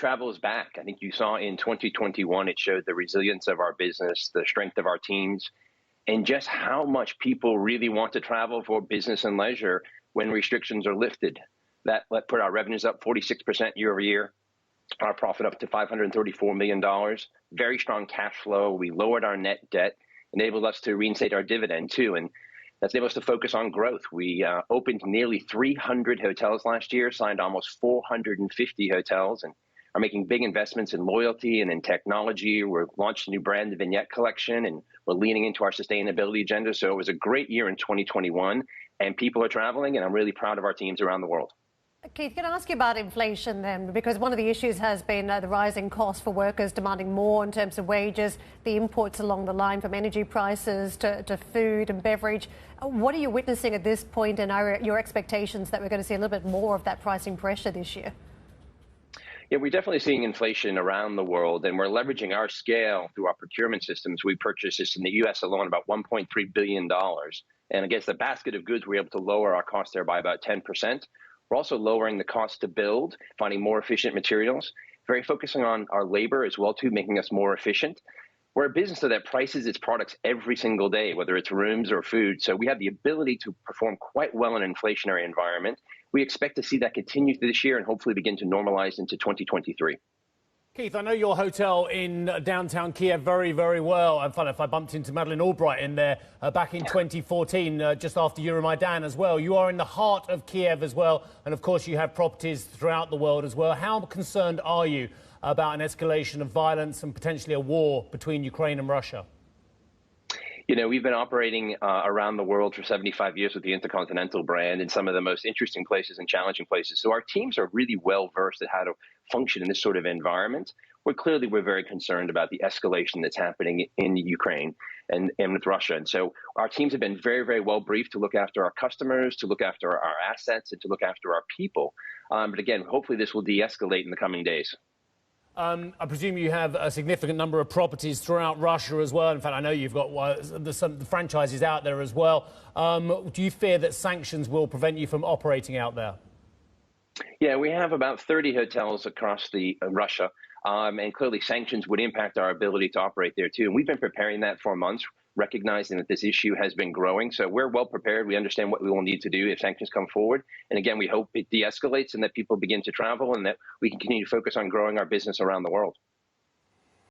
travel is back. I think you saw in 2021, it showed the resilience of our business, the strength of our teams, and just how much people really want to travel for business and leisure when restrictions are lifted. That put our revenues up 46% year over year, our profit up to $534 million, very strong cash flow. We lowered our net debt, enabled us to reinstate our dividend too, and that's enabled us to focus on growth. We opened nearly 300 hotels last year, signed almost 450 hotels, and are making big investments in loyalty and in technology. We're launched a new brand, the Vignette Collection, and we're leaning into our sustainability agenda. So it was a great year in 2021, and people are traveling, and I'm really proud of our teams around the world. Keith, can I ask you about inflation then? Because one of the issues has been the rising costs for workers demanding more in terms of wages, the imports along the line from energy prices to food and beverage. What are you witnessing at this point, and are your expectations that we're going to see a little bit more of that pricing pressure this year? Yeah, we're definitely seeing inflation around the world, and we're leveraging our scale through our procurement systems. We purchased this in the U.S. alone, about $1.3 billion. And against the basket of goods, we're able to lower our cost there by about 10%. We're also lowering the cost to build, finding more efficient materials, very focusing on our labor as well, too, making us more efficient. We're a business that prices its products every single day, whether it's rooms or food. So we have the ability to perform quite well in an inflationary environment. We expect to see that continue through this year and hopefully begin to normalize into 2023. Keith, I know your hotel in downtown Kiev very, very well. In fact, if I bumped into Madeleine Albright in there back in 2014, just after Euromaidan as well. You are in the heart of Kiev as well. And of course, you have properties throughout the world as well. How concerned are you about an escalation of violence and potentially a war between Ukraine and Russia? You know, we've been operating around the world for 75 years with the Intercontinental brand in some of the most interesting places and challenging places. So our teams are really well versed at how to function in this sort of environment. We're very concerned about the escalation that's happening in Ukraine and with Russia. And so our teams have been very, very well briefed to look after our customers, to look after our assets, and to look after our people. But again, hopefully this will de-escalate in the coming days. I presume you have a significant number of properties throughout Russia as well. In fact, I know you've got some franchises out there as well. Do you fear that sanctions will prevent you from operating out there? Yeah, we have about 30 hotels across Russia, and clearly sanctions would impact our ability to operate there too. And we've been preparing that for months, recognizing that this issue has been growing. So we're well prepared. We understand what we will need to do if sanctions come forward. And again, we hope it de-escalates and that people begin to travel and that we can continue to focus on growing our business around the world.